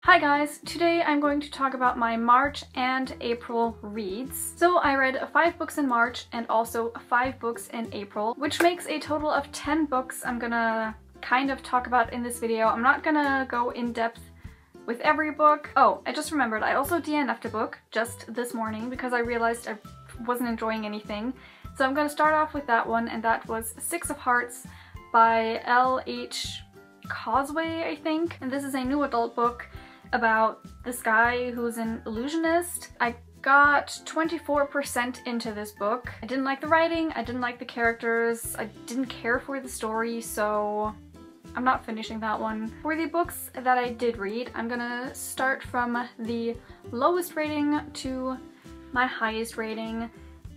Hi guys! Today I'm going to talk about my March and April reads. So I read 5 books in March and also 5 books in April, which makes a total of 10 books I'm gonna kind of talk about in this video. I'm not gonna go in depth with every book. Oh, I just remembered, I also DNF'd a book just this morning because I realized I wasn't enjoying anything. So I'm gonna start off with that one, and that was Six of Hearts by L.H. Causeway, I think. And this is a new adult book about this guy who's an illusionist. I got 24% into this book. I didn't like the writing, I didn't like the characters, I didn't care for the story, so I'm not finishing that one. For the books that I did read, I'm gonna start from the lowest rating to my highest rating.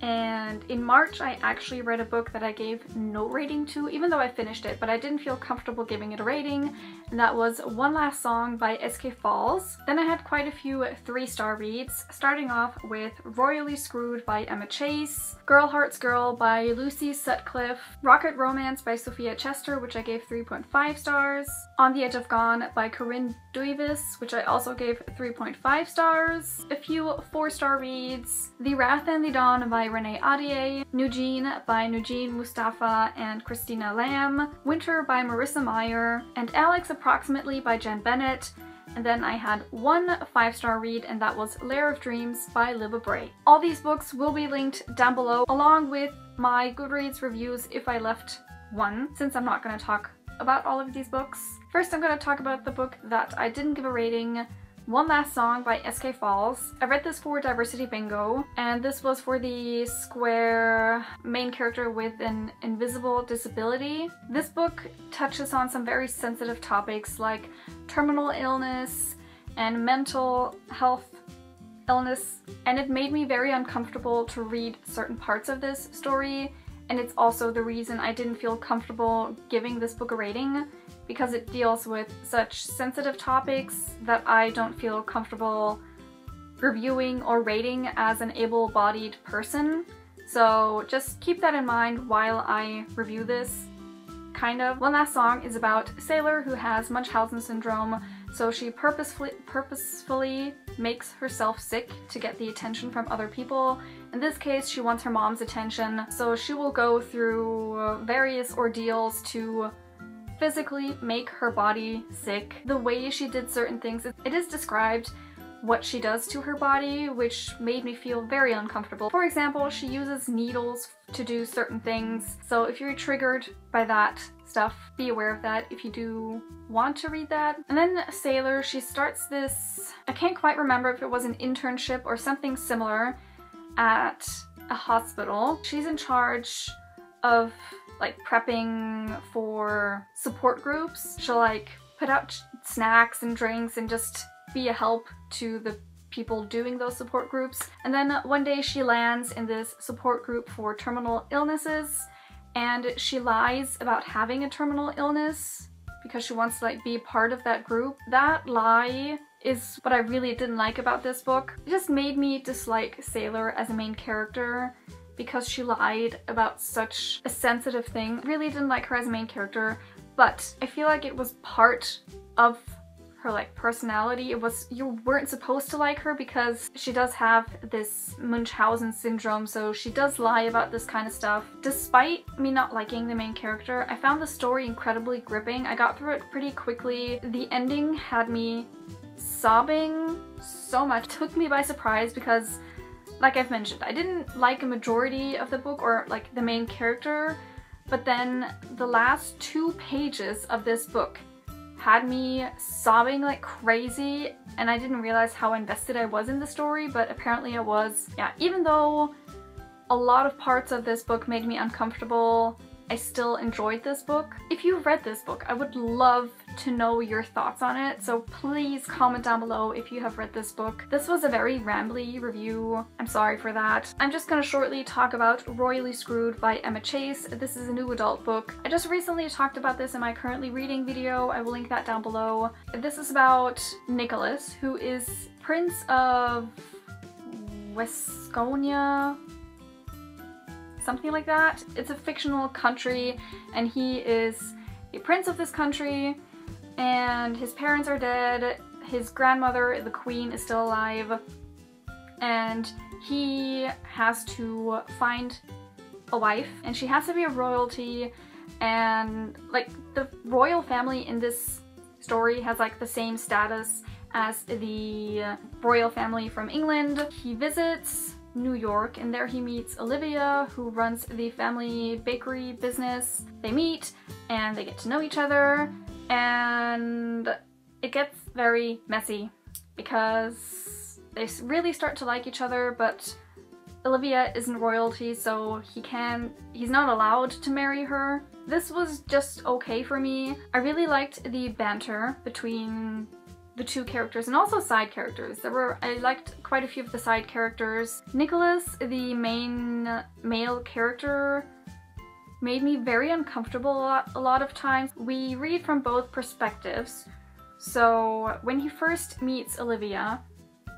And in March, I actually read a book that I gave no rating to, even though I finished it, but I didn't feel comfortable giving it a rating, and that was One Last Song by S.K. Falls. Then I had quite a few 3-star reads, starting off with Royally Screwed by Emma Chase, Girl Hearts Girl by Lucy Sutcliffe, Rocket Romance by Sophia Chester, which I gave 3.5 stars, On the Edge of Gone by Corinne Duivis, which I also gave 3.5 stars, a few 4-star reads, The Wrath and the Dawn by Renee Ahdieh, Nujeen by Nujeen Mustafa and Christina Lamb, Winter by Marissa Meyer, and Alex Approximately by Jen Bennett. And then I had one 5-star read, and that was Lair of Dreams by Libba Bray. All these books will be linked down below, along with my Goodreads reviews if I left one, since I'm not going to talk about all of these books. First, I'm going to talk about the book that I didn't give a rating, One Last Song by S.K. Falls. I read this for Diversity Bingo, and this was for the square main character with an invisible disability. This book touches on some very sensitive topics like terminal illness and mental health illness, and it made me very uncomfortable to read certain parts of this story, and it's also the reason I didn't feel comfortable giving this book a rating, because it deals with such sensitive topics that I don't feel comfortable reviewing or rating as an able-bodied person. So just keep that in mind while I review this, kind of. One Last Song is about Sailor who has Munchausen syndrome, so she purposefully makes herself sick to get the attention from other people. In this case, she wants her mom's attention, so she will go through various ordeals to physically make her body sick. The way she did certain things, it is described what she does to her body, which made me feel very uncomfortable. For example, she uses needles to do certain things, so if you're triggered by that stuff, be aware of that if you do want to read that. And then Sailor, she starts this, I can't quite remember if it was an internship or something similar at a hospital. She's in charge of like prepping for support groups. She'll like put out snacks and drinks and just be a help to the people doing those support groups. And then one day she lands in this support group for terminal illnesses, and she lies about having a terminal illness because she wants to like be part of that group. That lie is what I really didn't like about this book. It just made me dislike Sailor as a main character, because she lied about such a sensitive thing. Really didn't like her as a main character, but I feel like it was part of her like personality. It was, you weren't supposed to like her because she does have this Munchausen syndrome, so she does lie about this kind of stuff. Despite me not liking the main character, I found the story incredibly gripping. I got through it pretty quickly. The ending had me sobbing so much. It took me by surprise because, like I've mentioned, I didn't like a majority of the book or like the main character, but then the last 2 pages of this book had me sobbing like crazy, and I didn't realize how invested I was in the story, but apparently I was. Yeah, even though a lot of parts of this book made me uncomfortable, I still enjoyed this book. If you've read this book, I would love to know your thoughts on it, so please comment down below if you have read this book. This was a very rambly review. I'm sorry for that. I'm just gonna shortly talk about Royally Screwed by Emma Chase. This is a new adult book. I just recently talked about this in my currently reading video. I will link that down below. This is about Nicholas, who is Prince of Wesconia, something like that. It's a fictional country, and he is a prince of this country, and his parents are dead. his grandmother, the queen, is still alive, and he has to find a wife, and she has to be a royalty, and like the royal family in this story has like the same status as the royal family from England. He visits New York, and there he meets Olivia, who runs the family bakery business. They meet and they get to know each other, and it gets very messy because they really start to like each other, but Olivia isn't royalty, so he's not allowed to marry her. This was just okay for me. I really liked the banter between the two characters and also side characters. I liked quite a few of the side characters. Nicholas, the main male character, made me very uncomfortable a lot of times. We read from both perspectives. So when he first meets Olivia,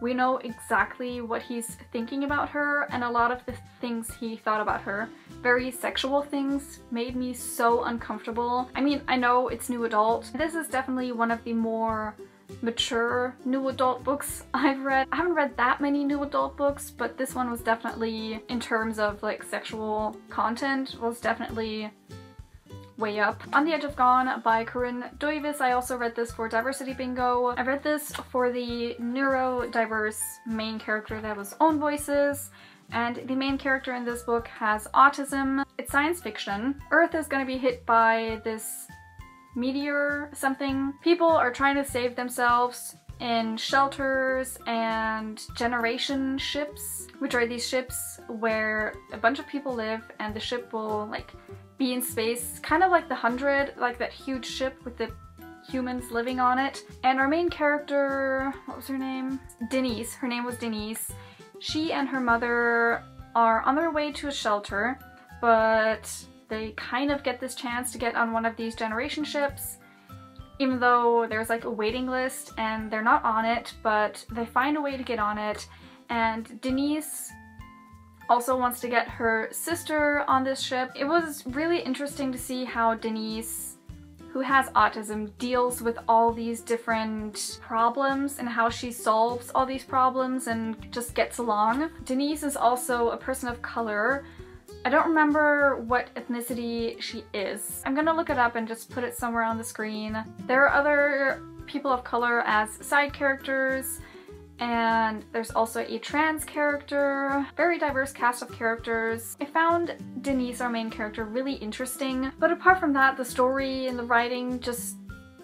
we know exactly what he's thinking about her, and a lot of the things he thought about her, very sexual things, made me so uncomfortable. I mean, I know it's new adult. This is definitely one of the more mature new adult books I've read. I haven't read that many new adult books, but this one was definitely, in terms of like sexual content, was definitely way up. On the Edge of Gone by Corinne Doivus. I also read this for Diversity Bingo. I read this for the neurodiverse main character that was Own Voices, and the main character in this book has autism. It's science fiction. Earth is going to be hit by this meteor something. People are trying to save themselves in shelters and generation ships, which are these ships where a bunch of people live, and the ship will like be in space, kind of like the 100, like that huge ship with the humans living on it. And our main character, what was her name? Denise. Her name was Denise. She and her mother are on their way to a shelter, but they kind of get this chance to get on one of these generation ships, even though there's like a waiting list and they're not on it, but they find a way to get on it. And Denise also wants to get her sister on this ship. It was really interesting to see how Denise, who has autism, deals with all these different problems and how she solves all these problems and just gets along. Denise is also a person of color. I don't remember what ethnicity she is. I'm gonna look it up and just put it somewhere on the screen. There are other people of color as side characters, and there's also a trans character. Very diverse cast of characters. I found Denise, our main character, really interesting, but apart from that, the story and the writing just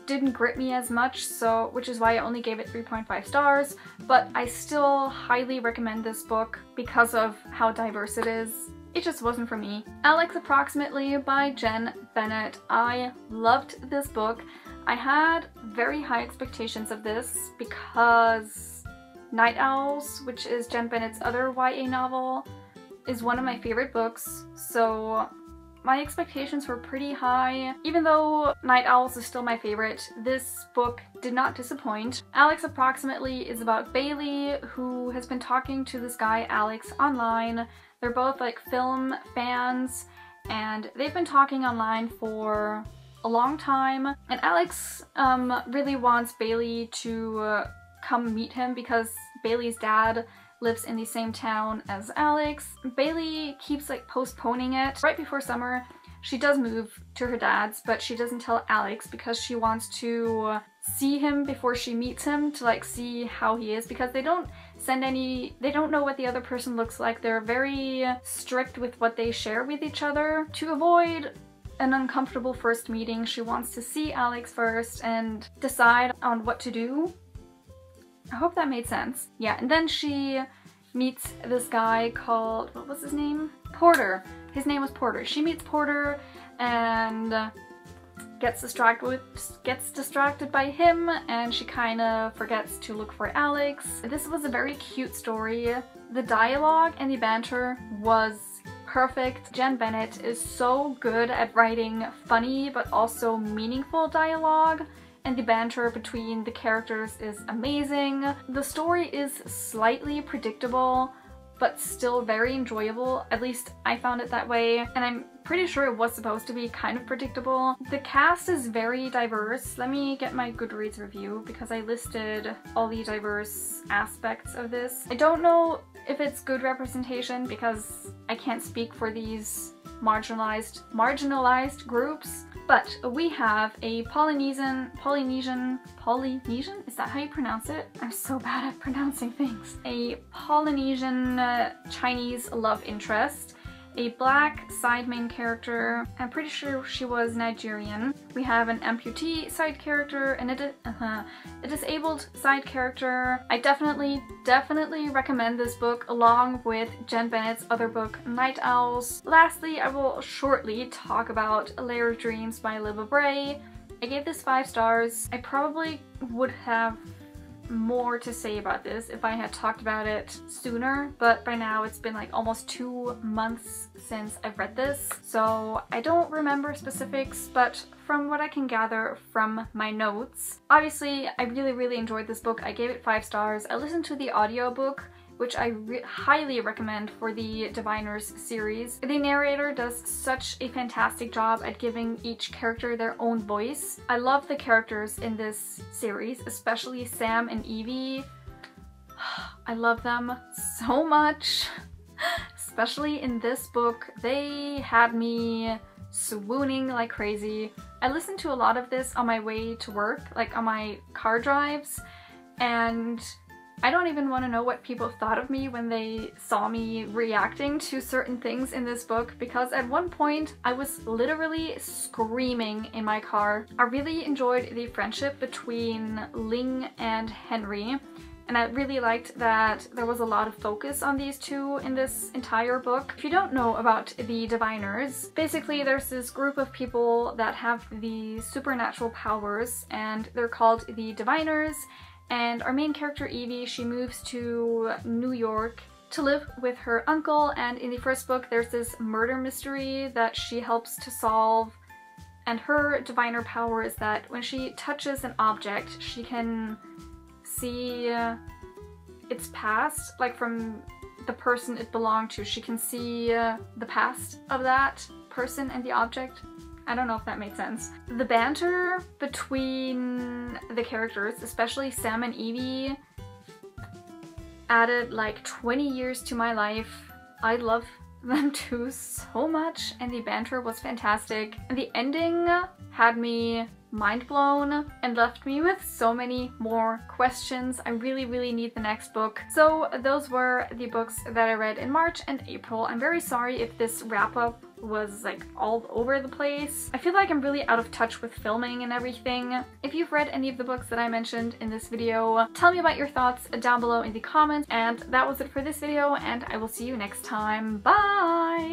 didn't grip me as much, so which is why I only gave it 3.5 stars, but I still highly recommend this book because of how diverse it is. It just wasn't for me. Alex Approximately by Jenn Bennett. I loved this book. I had very high expectations of this because Night Owls, which is Jenn Bennett's other YA novel, is one of my favorite books, so my expectations were pretty high. Even though Night Owls is still my favorite, this book did not disappoint. Alex Approximately is about Bailey, who has been talking to this guy Alex online. They're both like film fans, and they've been talking online for a long time, and Alex really wants Bailey to come meet him because Bailey's dad lives in the same town as Alex. Bailey keeps like postponing it. Right before summer, she does move to her dad's, but she doesn't tell Alex because she wants to see him before she meets him, to like see how he is, because they don't know what the other person looks like. They're very strict with what they share with each other. To avoid an uncomfortable first meeting, she wants to see Alex first and decide on what to do. I hope that made sense. Yeah, and then she meets this guy called, what was his name? Porter. His name was Porter. She meets Porter and gets distracted by him, and she kind of forgets to look for Alex. This was a very cute story. The dialogue and the banter was perfect. Jenn Bennett is so good at writing funny but also meaningful dialogue, and the banter between the characters is amazing. The story is slightly predictable, but still very enjoyable. At least I found it that way, and I'm pretty sure it was supposed to be kind of predictable. The cast is very diverse. Let me get my Goodreads review because I listed all the diverse aspects of this. I don't know if it's good representation because I can't speak for these marginalized groups, but we have a Polynesian, is that how you pronounce it? I'm so bad at pronouncing things. A Polynesian Chinese love interest, a black side main character, I'm pretty sure she was Nigerian. We have an amputee side character and a disabled side character. I definitely recommend this book along with Jen Bennett's other book, Night Owls. Lastly, I will shortly talk about A Layer of Dreams by Libba Bray. I gave this 5 stars. I probably would have more to say about this if I had talked about it sooner, but by now it's been like almost 2 months since I've read this, so I don't remember specifics, but from what I can gather from my notes, obviously I really enjoyed this book. I gave it 5 stars. I listened to the audiobook, which I highly recommend for the Diviners series. The narrator does such a fantastic job at giving each character their own voice. I love the characters in this series, especially Sam and Evie. I love them so much. Especially in this book, they had me swooning like crazy. I listened to a lot of this on my way to work, like on my car drives, and I don't even want to know what people thought of me when they saw me reacting to certain things in this book, because at one point I was literally screaming in my car. I really enjoyed the friendship between Ling and Henry, and I really liked that there was a lot of focus on these two in this entire book. If you don't know about the Diviners, basically there's this group of people that have the supernatural powers, and they're called the Diviners. And our main character, Evie, she moves to New York to live with her uncle, and in the first book there's this murder mystery that she helps to solve, and her diviner power is that when she touches an object, she can see its past, like from the person it belonged to. She can see the past of that person and the object. I don't know if that made sense. The banter between the characters, especially Sam and Evie, added like 20 years to my life. I love them two so much, and the banter was fantastic. And the ending had me mind blown and left me with so many more questions. I really need the next book. So those were the books that I read in March and April. I'm very sorry if this wrap-up was like all over the place. I feel like I'm really out of touch with filming and everything. If you've read any of the books that I mentioned in this video, tell me about your thoughts down below in the comments. And that was it for this video, and I will see you next time. Bye!